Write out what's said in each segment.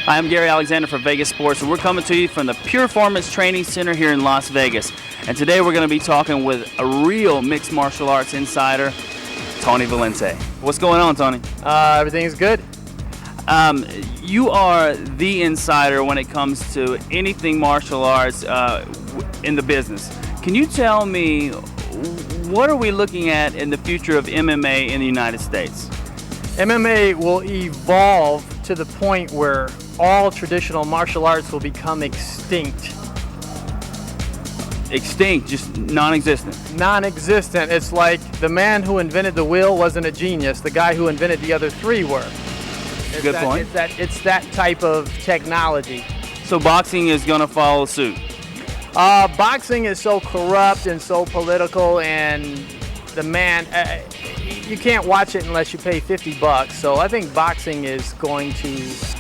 Hi, I'm Gary Alexander for Vegas Sports, and we're coming to you from the Pure Performance Training Center here in Las Vegas. And today we're going to be talking with a real mixed martial arts insider, Tony Valente. What's going on, Tony? Everything's good. You are the insider when it comes to anything martial arts in the business. Can you tell me, what are we looking at in the future of MMA in the United States? MMA will evolve to the point where all traditional martial arts will become extinct. Extinct, just non-existent. Non-existent. It's like the man who invented the wheel wasn't a genius. The guy who invented the other three were. Good point. It's that type of technology. So boxing is going to follow suit? Boxing is so corrupt and so political, and you can't watch it unless you pay $50. So I think boxing is going to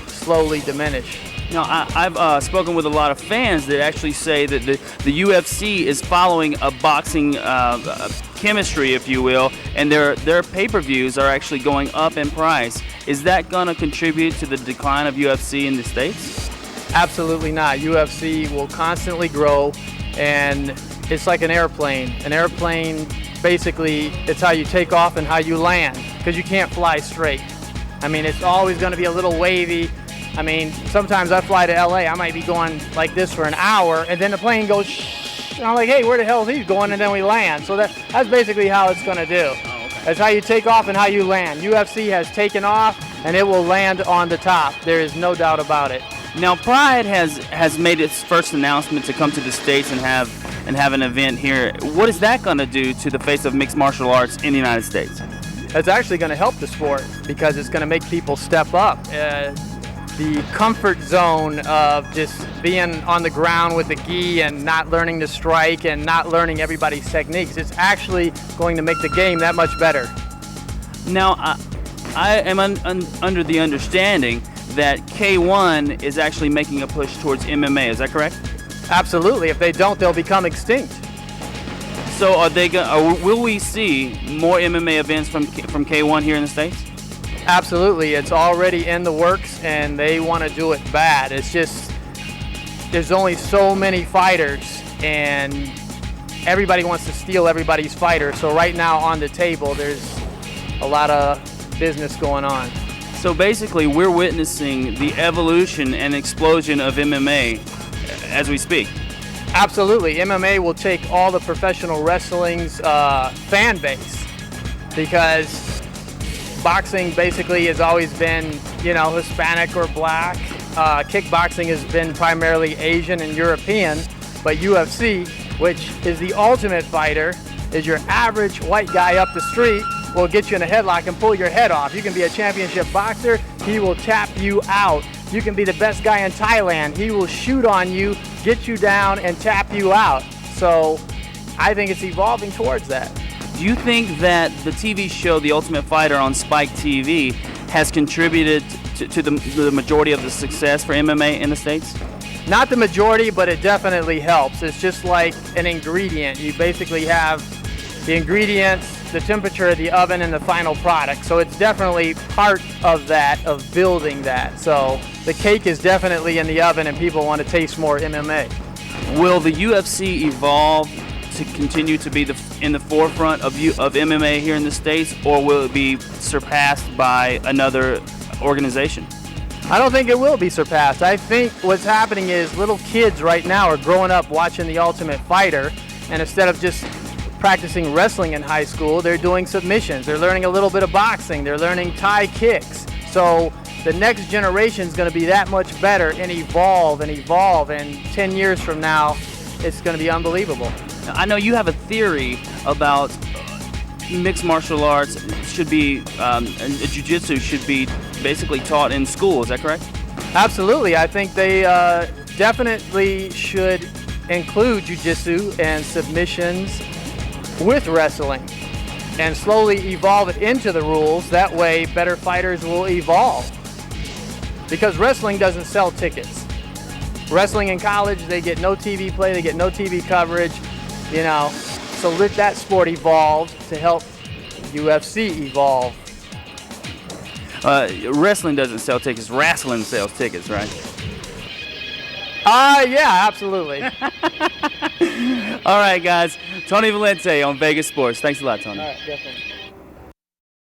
slowly diminish. Now, I've spoken with a lot of fans that actually say that the UFC is following a boxing chemistry, if you will, and their pay-per-views are actually going up in price. Is that going to contribute to the decline of UFC in the States? Absolutely not. UFC will constantly grow, and it's like an airplane. An airplane, basically, it's how you take off and how you land, because you can't fly straight. I mean, it's always going to be a little wavy. I mean, sometimes I fly to LA, I might be going like this for an hour, and then the plane goes shh, and I'm like, hey, where the hell is he going? And then we land. So that's basically how it's going to do. Oh, okay. That's how you take off and how you land. UFC has taken off, and it will land on the top. There is no doubt about it. Now, Pride has made its first announcement to come to the States and have an event here. What is that going to do to the face of mixed martial arts in the United States? It's actually going to help the sport, because it's going to make people step up. The comfort zone of just being on the ground with the gi and not learning to strike and not learning everybody's techniques, it's actually going to make the game that much better. Now, I am under the understanding that K1 is actually making a push towards MMA. Is that correct? Absolutely. If they don't, they'll become extinct. So will we see more MMA events from K1 here in the States? Absolutely. It's already in the works, and they want to do it bad. It's just there's only so many fighters, and everybody wants to steal everybody's fighter. So right now on the table, there's a lot of business going on. So basically, we're witnessing the evolution and explosion of MMA as we speak. Absolutely. MMA will take all the professional wrestling's fan base, because boxing basically has always been, Hispanic or black. Kickboxing has been primarily Asian and European, but UFC, which is the ultimate fighter, is your average white guy up the street, will get you in a headlock and pull your head off. You can be a championship boxer, he will tap you out. You can be the best guy in Thailand, he will shoot on you, get you down, and tap you out. So I think it's evolving towards that. Do you think that the TV show The Ultimate Fighter on Spike TV has contributed to the majority of the success for MMA in the States? Not the majority, but it definitely helps. It's just like an ingredient. You basically have the ingredients, the temperature of the oven, and the final product. So it's definitely part of that, of building that. So the cake is definitely in the oven, and people want to taste more MMA. Will the UFC evolve to continue to be in the forefront of MMA here in the States, or will it be surpassed by another organization? I don't think it will be surpassed. I think what's happening is little kids right now are growing up watching The Ultimate Fighter, and instead of just practicing wrestling in high school, they're doing submissions. They're learning a little bit of boxing. They're learning Thai kicks. So the next generation is going to be that much better and evolve. And 10 years from now, it's going to be unbelievable. I know you have a theory about mixed martial arts should be, jiu-jitsu should be basically taught in school. Is that correct? Absolutely. I think they definitely should include jiu-jitsu and submissions with wrestling and slowly evolve it into the rules. That way, better fighters will evolve. Because wrestling doesn't sell tickets. Wrestling in college, they get no TV play, they get no TV coverage. So let that sport evolve to help UFC evolve. Wrestling doesn't sell tickets. Wrestling sells tickets, right? Yeah, absolutely. All right, guys. Tony Valente on Vegas Sports. Thanks a lot, Tony. All right, definitely.